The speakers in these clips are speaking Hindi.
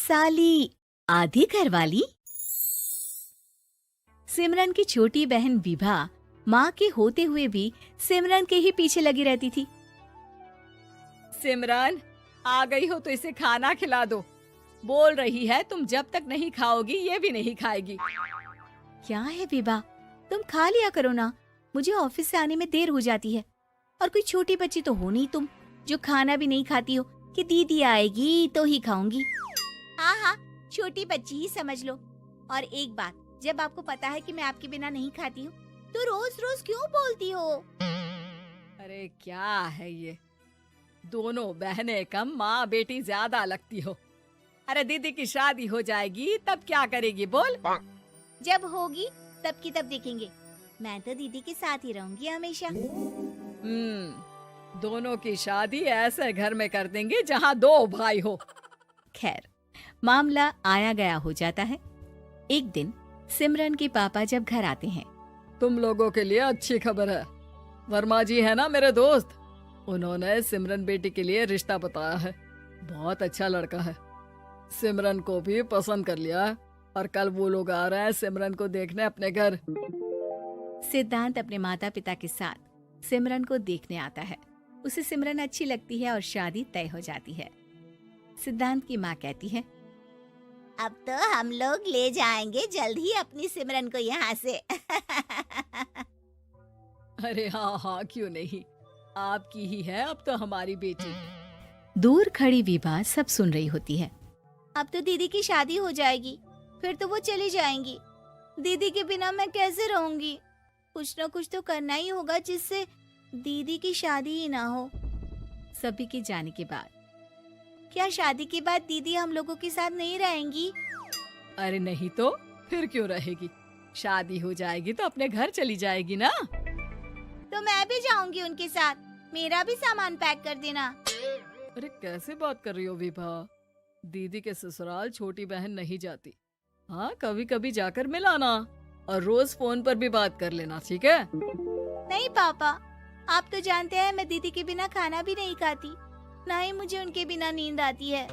साली आधी घरवाली। सिमरन की छोटी बहन विभा माँ के होते हुए भी सिमरन के ही पीछे लगी रहती थी। सिमरन, आ गई हो तो इसे खाना खिला दो। बोल रही है तुम जब तक नहीं खाओगी ये भी नहीं खाएगी। क्या है विभा, तुम खा लिया करो ना, मुझे ऑफिस से आने में देर हो जाती है। और कोई छोटी बच्ची तो हो नहीं तुम जो खाना भी नहीं खाती हो कि दीदी आएगी तो ही खाऊंगी। हाँ हाँ, छोटी बच्ची ही समझ लो। और एक बात, जब आपको पता है कि मैं आपके बिना नहीं खाती हूँ तो रोज रोज क्यों बोलती हो? अरे क्या है ये, दोनों बहनें कम माँ बेटी ज्यादा लगती हो। अरे दीदी की शादी हो जाएगी तब क्या करेगी बोल? जब होगी तब की तब देखेंगे। मैं तो दीदी के साथ ही रहूंगी हमेशा। दोनों की शादी ऐसे घर में कर देंगे जहाँ दो भाई हो। खैर, मामला आया गया हो जाता है। एक दिन सिमरन के पापा जब घर आते हैं, तुम लोगों के लिए अच्छी खबर है। वर्मा जी है ना मेरे दोस्त, उन्होंने सिमरन बेटी के लिए रिश्ता बताया है। बहुत अच्छा लड़का है, सिमरन को भी पसंद कर लिया है और कल वो लोग आ रहे हैं सिमरन को देखने अपने घर। सिद्धांत अपने माता पिता के साथ सिमरन को देखने आता है। उसे सिमरन अच्छी लगती है और शादी तय हो जाती है। सिद्धांत की माँ कहती है, अब तो हम लोग ले जाएंगे जल्द ही अपनी सिमरन को यहाँ से। अरे हाँ हाँ, क्यों नहीं, आपकी ही है अब तो हमारी बेटी। दूर खड़ी विभा सब सुन रही होती है। अब तो दीदी की शादी हो जाएगी, फिर तो वो चली जाएंगी। दीदी के बिना मैं कैसे रहूंगी? कुछ न कुछ तो करना ही होगा जिससे दीदी की शादी ही ना हो। सभी के जाने के बाद क्या शादी के बाद दीदी हम लोगों के साथ नहीं रहेंगी? अरे नहीं तो फिर क्यों रहेगी, शादी हो जाएगी तो अपने घर चली जाएगी ना। तो मैं भी जाऊंगी उनके साथ, मेरा भी सामान पैक कर देना। अरे कैसे बात कर रही हो विभा, दीदी के ससुराल छोटी बहन नहीं जाती। हाँ, कभी कभी जाकर मिलाना और रोज फोन पर भी बात कर लेना, ठीक है? नहीं पापा, आप तो जानते हैं मैं दीदी के बिना खाना भी नहीं खाती, ना ही मुझे उनके बिना नींद आती है।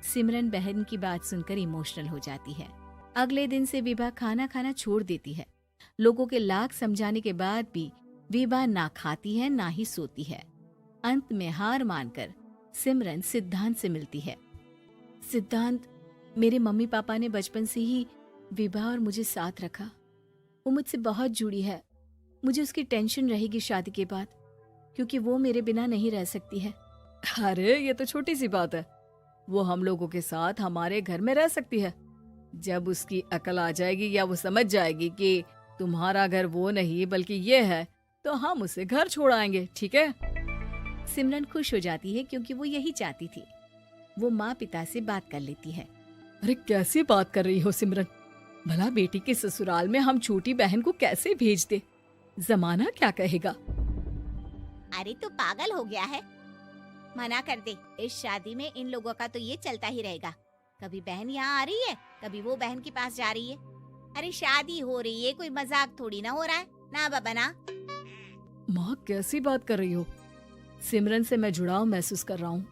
सिमरन बहन की बात सुनकर इमोशनल हो जाती है। अगले दिन से विभा खाना खाना छोड़ देती है। लोगों के लाख समझाने के बाद भी विभा ना खाती है ना ही सोती है। अंत में हार मानकर सिमरन सिद्धांत से मिलती है। सिद्धांत, मेरे मम्मी पापा ने बचपन से ही विभा और मुझे साथ रखा। वो मुझसे बहुत जुड़ी है। मुझे उसकी टेंशन रहेगी शादी के बाद, क्योंकि वो मेरे बिना नहीं रह सकती है। अरे ये तो छोटी सी बात है, वो हम लोगों के साथ हमारे घर में रह सकती है। जब उसकी अकल आ जाएगी या वो समझ जाएगी कि तुम्हारा घर वो नहीं बल्कि ये है, तो हम उसे घर छोड़ आएंगे, ठीक है? सिमरन खुश हो जाती है क्योंकि वो यही चाहती थी। वो माँ पिता से बात कर लेती है। अरे कैसी बात कर रही हो सिमरन, भला बेटी के ससुराल में हम छोटी बहन को कैसे भेज दे? जमाना क्या कहेगा? अरे तो पागल हो गया है, मना कर दे। इस शादी में इन लोगों का तो ये चलता ही रहेगा। कभी बहन यहाँ आ रही है, कभी वो बहन के पास जा रही है। अरे शादी हो रही है, कोई मजाक थोड़ी ना हो रहा है ना बाबा ना। माँ कैसी बात कर रही हो? सिमरन से मैं जुड़ाव महसूस कर रहा हूँ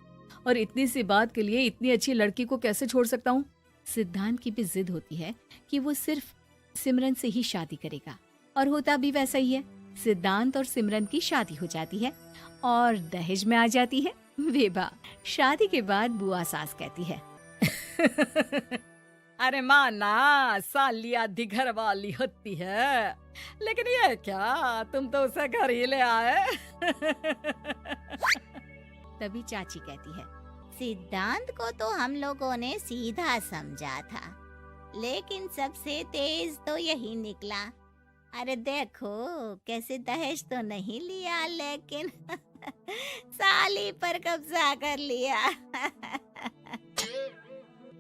और इतनी सी बात के लिए इतनी अच्छी लड़की को कैसे छोड़ सकता हूँ? सिद्धांत की भी जिद होती है कि वो सिर्फ सिमरन से ही शादी करेगा, और होता भी वैसा ही है। सिद्धांत और सिमरन की शादी हो जाती है और दहेज में आ जाती है विभा। शादी के बाद बुआ सास कहती है, अरे माँ ना, साली आधी घर वाली होती है, लेकिन ये क्या, तुम तो उसे घर ही ले आए। तभी चाची कहती है, सिद्धांत को तो हम लोगों ने सीधा समझा था, लेकिन सबसे तेज तो यही निकला। अरे देखो कैसे दहेज तो नहीं लिया, लेकिन साली पर कब्जा कर लिया।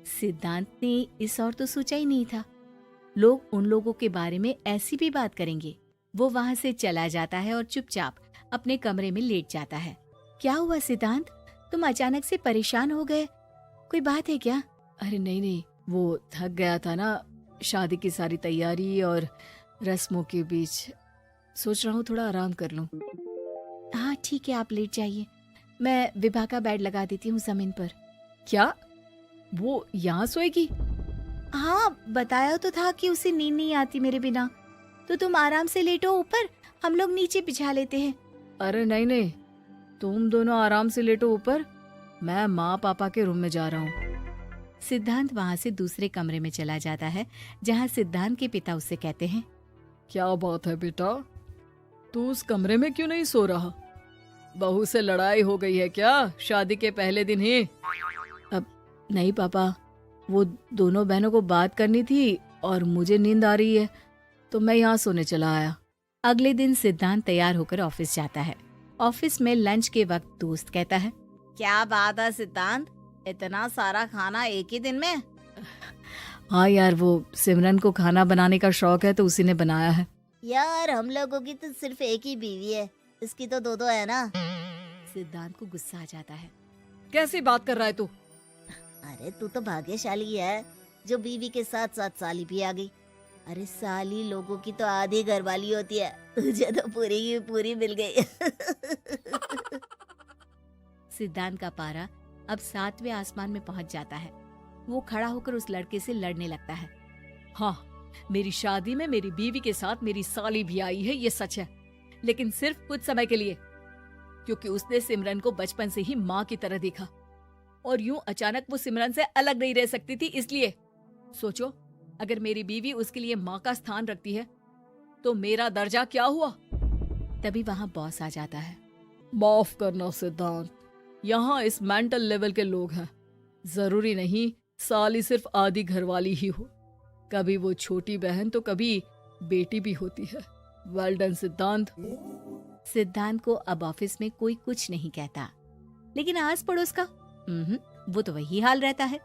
सिद्धांत ने इस और तो सोचा ही नहीं था, लोग उन लोगों के बारे में ऐसी भी बात करेंगे। वो वहाँ से चला जाता है और चुपचाप अपने कमरे में लेट जाता है। क्या हुआ सिद्धांत, तुम अचानक से परेशान हो गए, कोई बात है क्या? अरे नहीं नहीं, वो थक गया था ना, शादी की सारी तैयारी और रस्मों के बीच, सोच रहा हूँ थोड़ा आराम कर लूं। हाँ ठीक है, आप लेट जाइए, मैं विभा का बेड लगा देती हूँ जमीन पर। क्या? वो यहाँ सोएगी? हाँ, बताया तो था कि उसे नींद नहीं आती मेरे बिना। तो तुम आराम से लेटो ऊपर, हम लोग नीचे बिछा लेते हैं। अरे नहीं नहीं, तुम दोनों आराम से लेटो ऊपर, मैं माँ पापा के रूम में जा रहा हूँ। सिद्धांत वहाँ से दूसरे कमरे में चला जाता है, जहाँ सिद्धांत के पिता उससे कहते हैं, क्या बात है बेटा, तू उस कमरे में क्यों नहीं सो रहा? बहू से लड़ाई हो गई है क्या शादी के पहले दिन ही? अब नहीं पापा, वो दोनों बहनों को बात करनी थी और मुझे नींद आ रही है, तो मैं यहाँ सोने चला आया। अगले दिन सिद्धांत तैयार होकर ऑफिस जाता है। ऑफिस में लंच के वक्त दोस्त कहता है, क्या बात है सिद्धांत, इतना सारा खाना एक ही दिन में? हाँ यार, वो सिमरन को खाना बनाने का शौक है तो उसी ने बनाया है। यार हम लोगों की तो सिर्फ एक ही बीवी है, इसकी तो दो है ना। सिद्धांत को गुस्सा आ जाता है। कैसी बात कर रहा है तू? अरे तू तो भाग्यशाली है जो बीवी के साथ साथ साली भी आ गई। अरे साली लोगों की तो आधी घरवाली होती है, तुझे तो पूरी की पूरी मिल गई। सिद्धांत का पारा अब 7वें आसमान में पहुंच जाता है। वो खड़ा होकर उस लड़के से लड़ने लगता है। हाँ, मेरी शादी में मेरी बीवी के साथ मेरी साली भी आई है, ये सच है, लेकिन सिर्फ कुछ समय के लिए, क्योंकि उसने सिमरन को बचपन से ही माँ की तरह देखा और यूं अचानक वो सिमरन से अलग नहीं रह सकती थी। इसलिए सोचो, अगर मेरी बीवी उसके लिए माँ का स्थान रखती है तो मेरा दर्जा क्या हुआ? तभी वहाँ बॉस आ जाता है। माफ करना सिद्धांत, यहाँ इस मेंटल लेवल के लोग हैं, जरूरी नहीं साली सिर्फ आधी घरवाली ही हो, कभी वो छोटी बहन तो कभी बेटी भी होती है। वेल डन सिद्धांत। सिद्धांत को अब ऑफिस में कोई कुछ नहीं कहता, लेकिन आस पड़ोस का वो तो वही हाल रहता है।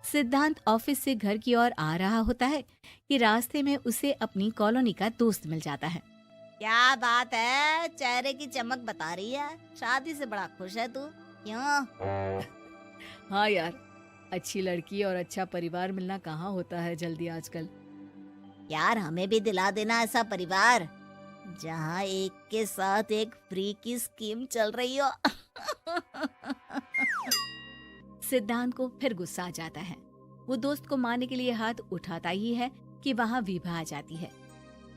सिद्धांत ऑफिस से घर की ओर आ रहा होता है कि रास्ते में उसे अपनी कॉलोनी का दोस्त मिल जाता है। क्या बात है, चेहरे की चमक बता रही है, शादी से बड़ा खुश है तू, क्यों? हाँ यार, अच्छी लड़की और अच्छा परिवार मिलना कहाँ होता है जल्दी आजकल। यार हमें भी दिला देना ऐसा परिवार जहाँ एक के साथ एक फ्री की स्कीम चल रही हो। सिद्धांत को फिर गुस्सा आ जाता है। वो दोस्त को मारने के लिए हाथ उठाता ही है कि वहाँ विभा आ जाती है।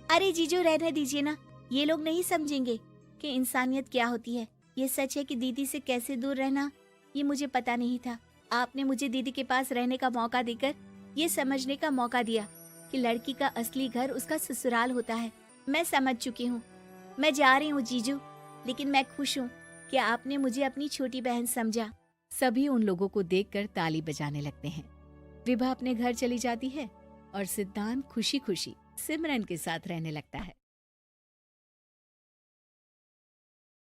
अरे जीजू, रहने दीजिए ना, ये लोग नहीं समझेंगे कि इंसानियत क्या होती है। ये सच है कि दीदी से कैसे दूर रहना, ये मुझे पता नहीं था। आपने मुझे दीदी के पास रहने का मौका देकर ये समझने का मौका दिया कि लड़की का असली घर उसका ससुराल होता है। मैं समझ चुकी हूँ, मैं जा रही हूँ जीजू, लेकिन मैं खुश हूँ कि आपने मुझे अपनी छोटी बहन समझा। सभी उन लोगों को देखकर ताली बजाने लगते हैं। विभा अपने घर चली जाती है और सिद्धांत खुशी खुशी सिमरन के साथ रहने लगता है।